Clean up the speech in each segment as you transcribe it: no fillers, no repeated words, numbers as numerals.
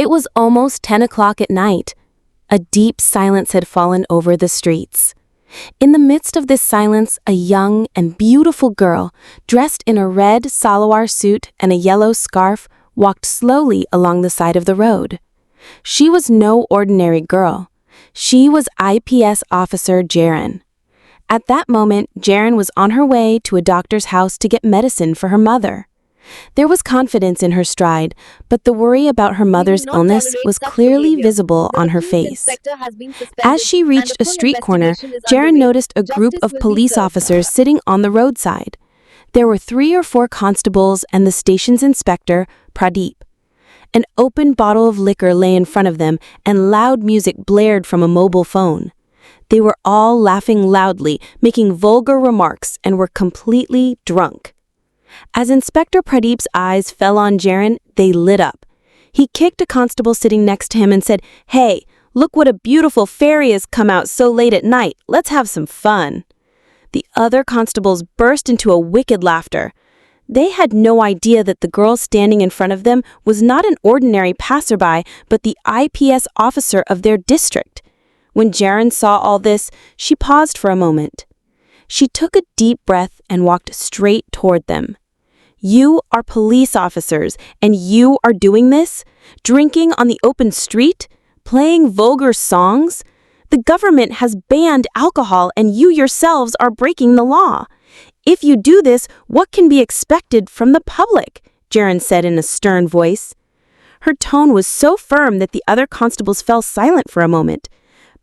It was almost 10 o'clock at night. A deep silence had fallen over the streets. In the midst of this silence, a young and beautiful girl, dressed in a red salwar suit and a yellow scarf, walked slowly along the side of the road. She was no ordinary girl. She was IPS officer Jerin. At that moment, Jerin was on her way to a doctor's house to get medicine for her mother. There was confidence in her stride, but the worry about her mother's illness was clearly visible on her face. As she reached a street corner, Jerin noticed a group of police officers sitting on the roadside. There were 3 or 4 constables and the station's inspector, Pradeep. An open bottle of liquor lay in front of them, and loud music blared from a mobile phone. They were all laughing loudly, making vulgar remarks, and were completely drunk. As Inspector Pradeep's eyes fell on Jerin, they lit up. He kicked a constable sitting next to him and said, "Hey, look what a beautiful fairy has come out so late at night. Let's have some fun." The other constables burst into a wicked laughter. They had no idea that the girl standing in front of them was not an ordinary passerby, but the IPS officer of their district. When Jerin saw all this, she paused for a moment. She took a deep breath and walked straight toward them. "You are police officers, and you are doing this? Drinking on the open street? Playing vulgar songs? The government has banned alcohol, and you yourselves are breaking the law. If you do this, what can be expected from the public?" Jerin said in a stern voice. Her tone was so firm that the other constables fell silent for a moment.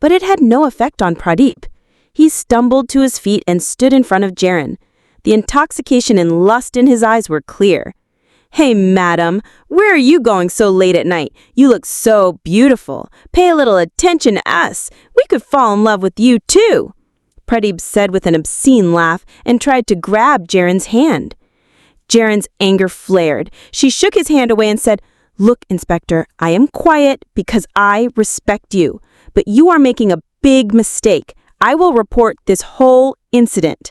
But it had no effect on Pradeep. He stumbled to his feet and stood in front of Jerin. The intoxication and lust in his eyes were clear. "Hey, madam, where are you going so late at night? You look so beautiful. Pay a little attention to us. We could fall in love with you, too," Pradeep said with an obscene laugh and tried to grab Jerin's hand. Jerin's anger flared. She shook his hand away and said, "Look, Inspector, I am quiet because I respect you, but you are making a big mistake. I will report this whole incident."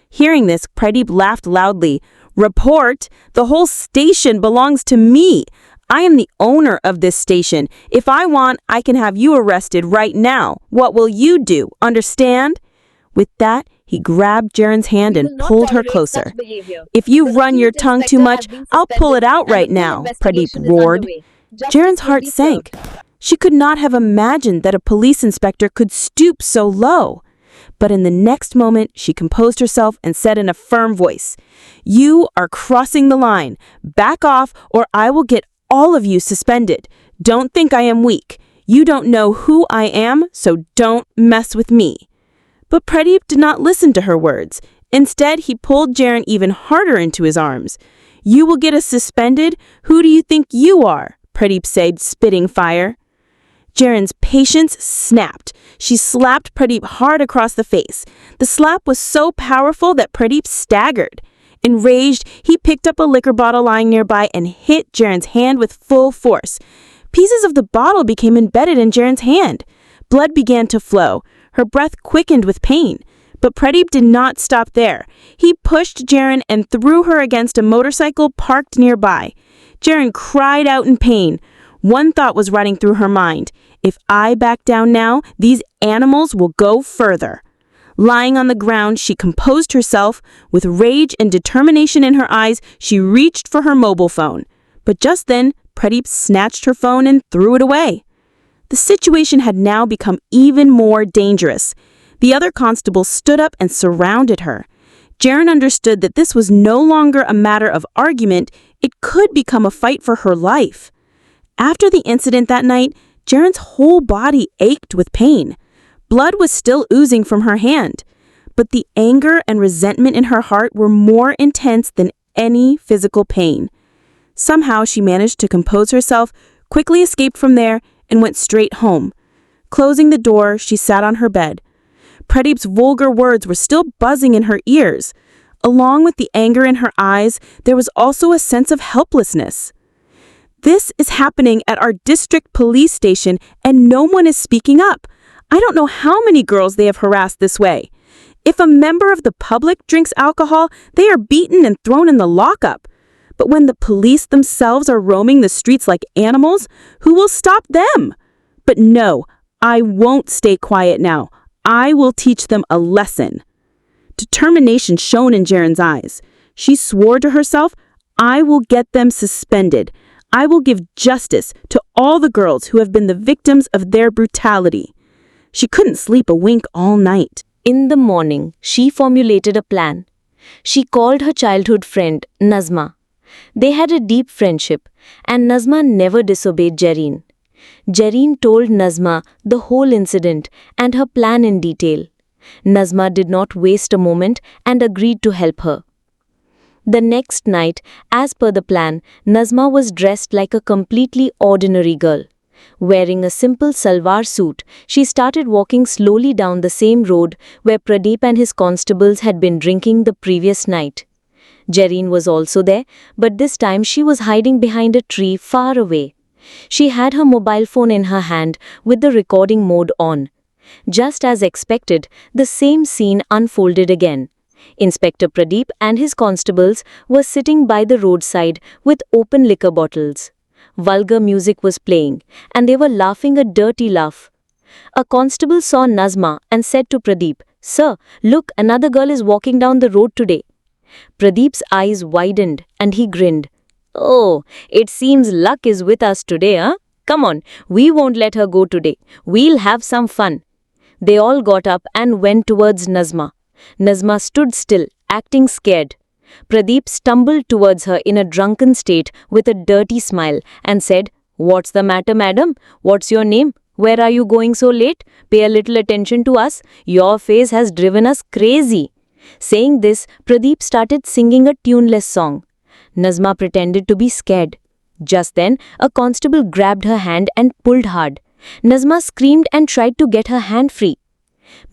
Hearing this, Pradeep laughed loudly. "Report? The whole station belongs to me. I am the owner of this station. If I want, I can have you arrested right now. What will you do? Understand?" With that, he grabbed Jerin's hand and pulled her closer. "If you run your tongue too much, I'll pull it out right now," Pradeep roared. Jerin's heart sank. She could not have imagined that a police inspector could stoop so low. But in the next moment, she composed herself and said in a firm voice, "You are crossing the line. Back off or I will get all of you suspended. Don't think I am weak. You don't know who I am, so don't mess with me." But Pradeep did not listen to her words. Instead, he pulled Jerin even harder into his arms. "You will get us suspended? Who do you think you are?" Pradeep said, spitting fire. Jerin's patience snapped. She slapped Pradeep hard across the face. The slap was so powerful that Pradeep staggered. Enraged, he picked up a liquor bottle lying nearby and hit Jerin's hand with full force. Pieces of the bottle became embedded in Jerin's hand. Blood began to flow. Her breath quickened with pain. But Pradeep did not stop there. He pushed Jerin and threw her against a motorcycle parked nearby. Jerin cried out in pain. One thought was running through her mind. If I back down now, these animals will go further. Lying on the ground, she composed herself. With rage and determination in her eyes, she reached for her mobile phone. But just then, Pradeep snatched her phone and threw it away. The situation had now become even more dangerous. The other constables stood up and surrounded her. Jerin understood that this was no longer a matter of argument, it could become a fight for her life. After the incident that night, Jerin's whole body ached with pain. Blood was still oozing from her hand, but the anger and resentment in her heart were more intense than any physical pain. Somehow she managed to compose herself, quickly escaped from there, and went straight home. Closing the door, she sat on her bed. Pradeep's vulgar words were still buzzing in her ears. Along with the anger in her eyes, there was also a sense of helplessness. This is happening at our district police station, and no one is speaking up. I don't know how many girls they have harassed this way. If a member of the public drinks alcohol, they are beaten and thrown in the lockup. But when the police themselves are roaming the streets like animals, who will stop them? But no, I won't stay quiet now. I will teach them a lesson. Determination shone in Jerin's eyes. She swore to herself, I will get them suspended. I will give justice to all the girls who have been the victims of their brutality. She couldn't sleep a wink all night. In the morning, she formulated a plan. She called her childhood friend, Nazma. They had a deep friendship, and Nazma never disobeyed Jerin. Jerin told Nazma the whole incident and her plan in detail. Nazma did not waste a moment and agreed to help her. The next night, as per the plan, Nazma was dressed like a completely ordinary girl. Wearing a simple salwar suit, she started walking slowly down the same road where Pradeep and his constables had been drinking the previous night. Jerin was also there, but this time she was hiding behind a tree far away. She had her mobile phone in her hand with the recording mode on. Just as expected, the same scene unfolded again. Inspector Pradeep and his constables were sitting by the roadside with open liquor bottles. Vulgar music was playing, and they were laughing a dirty laugh. A constable saw Nazma and said to Pradeep, "Sir, look, another girl is walking down the road today." Pradeep's eyes widened and he grinned. "Oh, it seems luck is with us today, huh? Come on, we won't let her go today. We'll have some fun." They all got up and went towards Nazma. Nazma stood still, acting scared. Pradeep stumbled towards her in a drunken state with a dirty smile and said, "What's the matter, madam? What's your name? Where are you going so late? Pay a little attention to us. Your face has driven us crazy." Saying this, Pradeep started singing a tuneless song. Nazma pretended to be scared. Just then, a constable grabbed her hand and pulled hard. Nazma screamed and tried to get her hand free.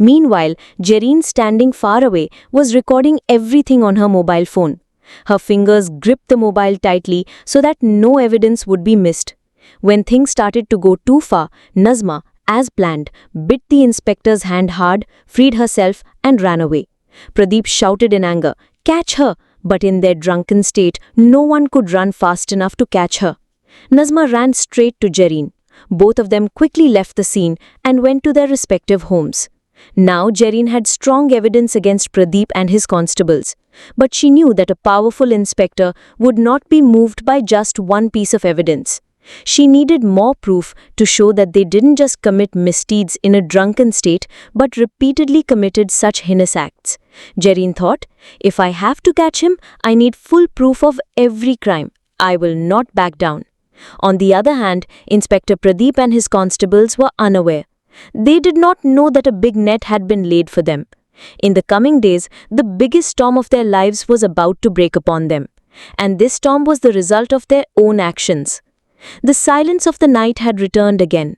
Meanwhile, Jerin, standing far away, was recording everything on her mobile phone. Her fingers gripped the mobile tightly so that no evidence would be missed. When things started to go too far, Nazma, as planned, bit the inspector's hand hard, freed herself, and ran away. Pradeep shouted in anger, "Catch her!" But in their drunken state, no one could run fast enough to catch her. Nazma ran straight to Jerin. Both of them quickly left the scene and went to their respective homes. Now Jerin had strong evidence against Pradeep and his constables, but she knew that a powerful inspector would not be moved by just one piece of evidence. She needed more proof to show that they didn't just commit misdeeds in a drunken state, but repeatedly committed such heinous acts. Jerin thought, "If I have to catch him, I need full proof of every crime. I will not back down." On the other hand, Inspector Pradeep and his constables were unaware. They did not know that a big net had been laid for them. In the coming days, the biggest storm of their lives was about to break upon them. And this storm was the result of their own actions. The silence of the night had returned again.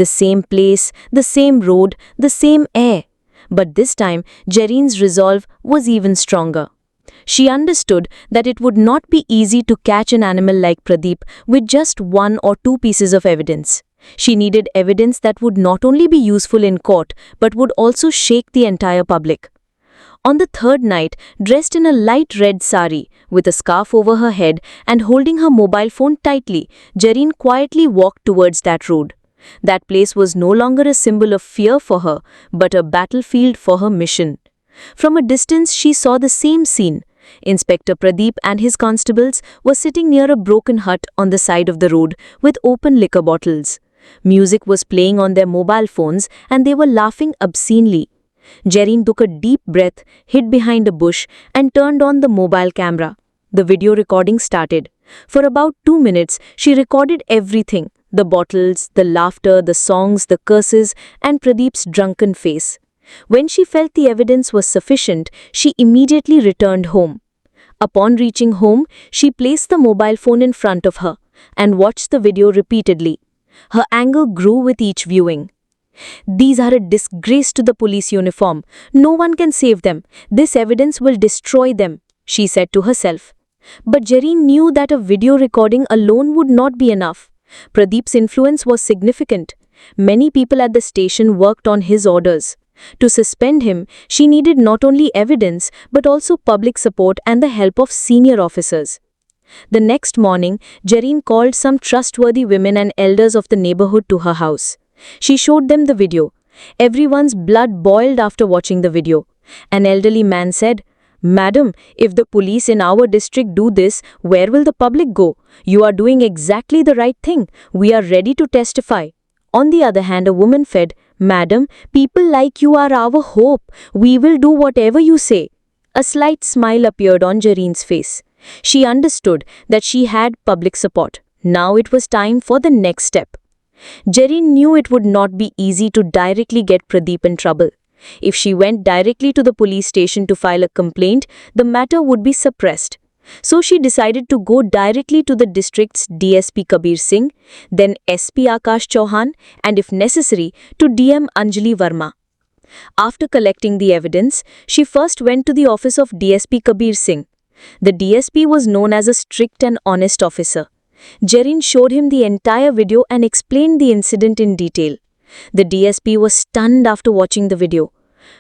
The same place, the same road, the same air. But this time, Jerin's resolve was even stronger. She understood that it would not be easy to catch an animal like Pradeep with just one or two pieces of evidence. She needed evidence that would not only be useful in court, but would also shake the entire public. On the third night, dressed in a light red sari, with a scarf over her head and holding her mobile phone tightly, Jerin quietly walked towards that road. That place was no longer a symbol of fear for her, but a battlefield for her mission. From a distance, she saw the same scene. Inspector Pradeep and his constables were sitting near a broken hut on the side of the road with open liquor bottles. Music was playing on their mobile phones and they were laughing obscenely. Jerin took a deep breath, hid behind a bush, and turned on the mobile camera. The video recording started. For about 2 minutes, she recorded everything: the bottles, the laughter, the songs, the curses, and Pradeep's drunken face. When she felt the evidence was sufficient, she immediately returned home. Upon reaching home, she placed the mobile phone in front of her and watched the video repeatedly. Her anger grew with each viewing. "These are a disgrace to the police uniform. No one can save them. This evidence will destroy them," she said to herself. But Jerin knew that a video recording alone would not be enough. Pradeep's influence was significant. Many people at the station worked on his orders. To suspend him, she needed not only evidence, but also public support and the help of senior officers. The next morning, Jerin called some trustworthy women and elders of the neighborhood to her house. She showed them the video. Everyone's blood boiled after watching the video. An elderly man said, "Madam, if the police in our district do this, where will the public go? You are doing exactly the right thing. We are ready to testify." On the other hand, a woman said, "Madam, people like you are our hope. We will do whatever you say." A slight smile appeared on Jerin's face. She understood that she had public support. Now it was time for the next step. Jerin knew it would not be easy to directly get Pradeep in trouble. If she went directly to the police station to file a complaint, the matter would be suppressed. So she decided to go directly to the district's DSP Kabir Singh, then SP Akash Chauhan, and if necessary, to DM Anjali Verma. After collecting the evidence, she first went to the office of DSP Kabir Singh. The DSP was known as a strict and honest officer. Jerin showed him the entire video and explained the incident in detail. The DSP was stunned after watching the video.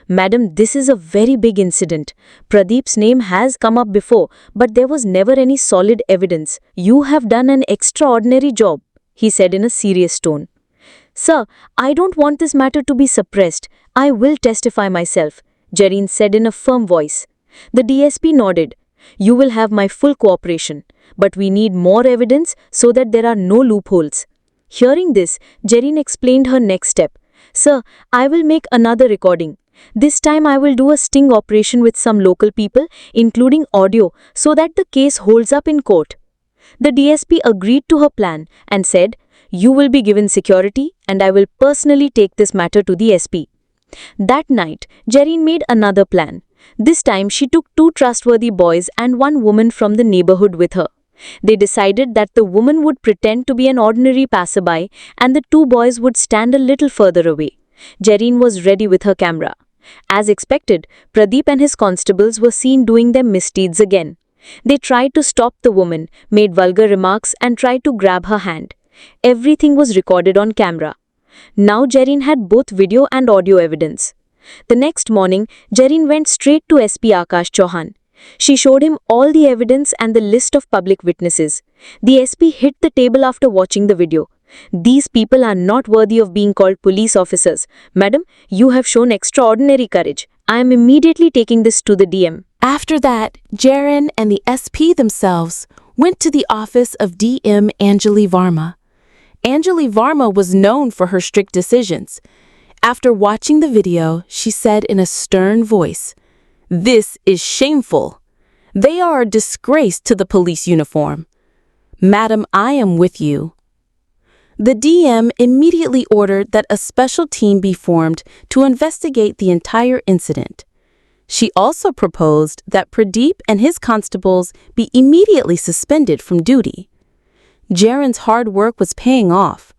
"Madam, this is a very big incident. Pradeep's name has come up before, but there was never any solid evidence. You have done an extraordinary job," he said in a serious tone. "Sir, I don't want this matter to be suppressed. I will testify myself," Jerin said in a firm voice. The DSP nodded. "You will have my full cooperation, but we need more evidence so that there are no loopholes." Hearing this, Jerin explained her next step. "Sir, I will make another recording. This time I will do a sting operation with some local people, including audio, so that the case holds up in court." The DSP agreed to her plan and said, "You will be given security and I will personally take this matter to the SP." That night, Jerin made another plan. This time she took 2 trustworthy boys and 1 woman from the neighborhood with her. They decided that the woman would pretend to be an ordinary passerby and the 2 boys would stand a little further away. Jerin was ready with her camera. As expected, Pradeep and his constables were seen doing their misdeeds again. They tried to stop the woman, made vulgar remarks and tried to grab her hand. Everything was recorded on camera. Now Jerin had both video and audio evidence. The next morning, Jerin went straight to SP Akash Chauhan. She showed him all the evidence and the list of public witnesses. The SP hit the table after watching the video. "These people are not worthy of being called police officers. Madam, you have shown extraordinary courage. I am immediately taking this to the DM." After that, Jerin and the SP themselves went to the office of DM Anjali Verma. Anjali Verma was known for her strict decisions. After watching the video, she said in a stern voice, "This is shameful. They are a disgrace to the police uniform. Madam, I am with you." The DM immediately ordered that a special team be formed to investigate the entire incident. She also proposed that Pradeep and his constables be immediately suspended from duty. Jerin's hard work was paying off.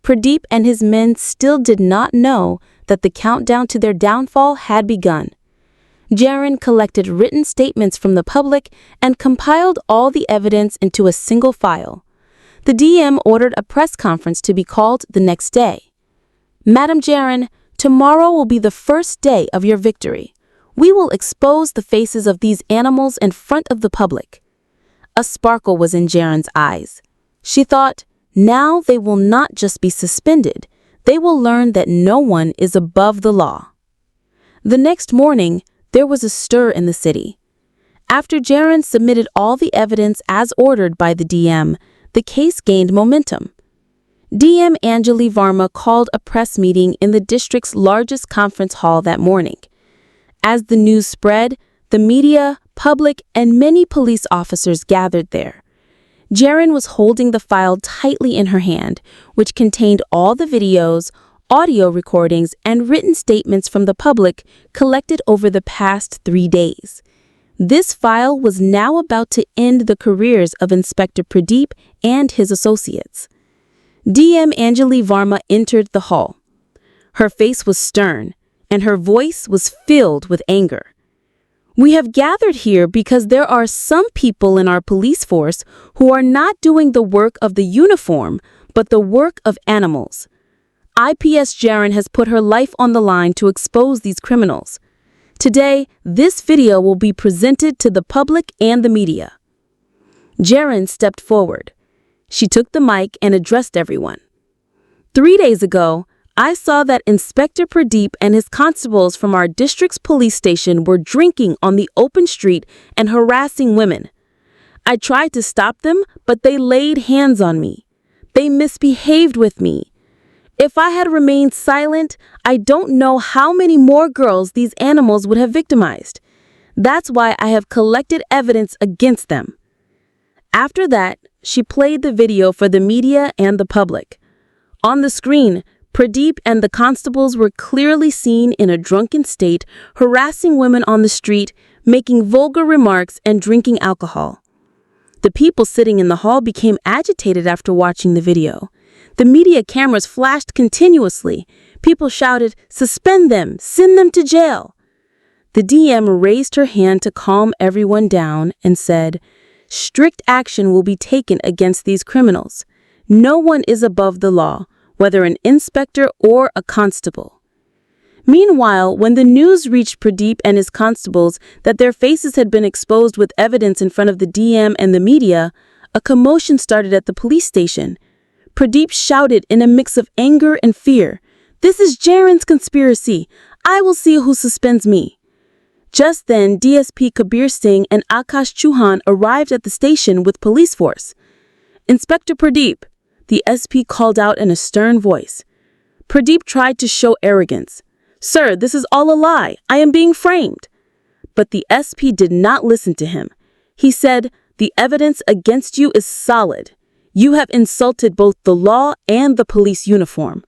Pradeep and his men still did not know that the countdown to their downfall had begun. Jerin collected written statements from the public and compiled all the evidence into a single file. The DM ordered a press conference to be called the next day. "Madam Jerin, tomorrow will be the first day of your victory. We will expose the faces of these animals in front of the public." A sparkle was in Jerin's eyes. She thought, now they will not just be suspended, they will learn that no one is above the law. The next morning, there was a stir in the city. After Jerin submitted all the evidence as ordered by the DM, the case gained momentum. DM Anjali Verma called a press meeting in the district's largest conference hall that morning. As the news spread, the media, public, and many police officers gathered there. Jerin was holding the file tightly in her hand, which contained all the videos, audio recordings, and written statements from the public collected over the past 3 days. This file was now about to end the careers of Inspector Pradeep and his associates. DM Anjali Verma entered the hall. Her face was stern, and her voice was filled with anger. "We have gathered here because there are some people in our police force who are not doing the work of the uniform, but the work of animals. IPS Jerin has put her life on the line to expose these criminals. Today, this video will be presented to the public and the media." Jerin stepped forward. She took the mic and addressed everyone. 3 days ago, I saw that Inspector Pradeep and his constables from our district's police station were drinking on the open street and harassing women. I tried to stop them, but they laid hands on me. They misbehaved with me. If I had remained silent, I don't know how many more girls these animals would have victimized. That's why I have collected evidence against them. After that, she played the video for the media and the public. On the screen, Pradeep and the constables were clearly seen in a drunken state, harassing women on the street, making vulgar remarks, and drinking alcohol. The people sitting in the hall became agitated after watching the video. The media cameras flashed continuously. People shouted, "Suspend them! Send them to jail!" The DM raised her hand to calm everyone down and said, "Strict action will be taken against these criminals. No one is above the law, whether an inspector or a constable." Meanwhile, when the news reached Pradeep and his constables that their faces had been exposed with evidence in front of the DM and the media, a commotion started at the police station. Pradeep shouted in a mix of anger and fear, "This is Jerin's conspiracy. I will see who suspends me." Just then, DSP Kabir Singh and Akash Chauhan arrived at the station with police force. "Inspector Pradeep," the SP called out in a stern voice. Pradeep tried to show arrogance. "Sir, this is all a lie. I am being framed." But the SP did not listen to him. He said, "The evidence against you is solid. You have insulted both the law and the police uniform.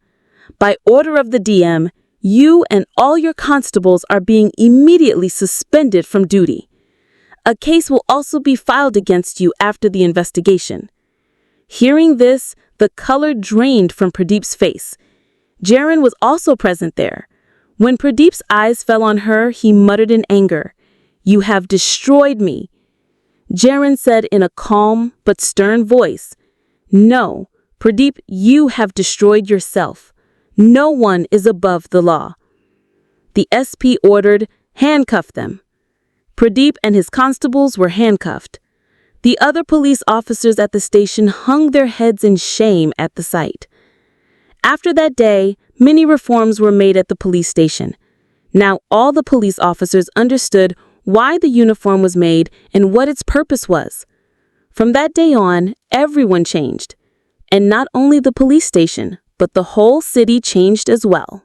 By order of the DM, you and all your constables are being immediately suspended from duty. A case will also be filed against you after the investigation." Hearing this, the color drained from Pradeep's face. Jerin was also present there. When Pradeep's eyes fell on her, he muttered in anger, "You have destroyed me." Jerin said in a calm but stern voice, "No, Pradeep, you have destroyed yourself. No one is above the law." The SP ordered, "Handcuff them." Pradeep and his constables were handcuffed. The other police officers at the station hung their heads in shame at the sight. After that day, many reforms were made at the police station. Now all the police officers understood why the uniform was made and what its purpose was. From that day on, everyone changed. And not only the police station, but the whole city changed as well.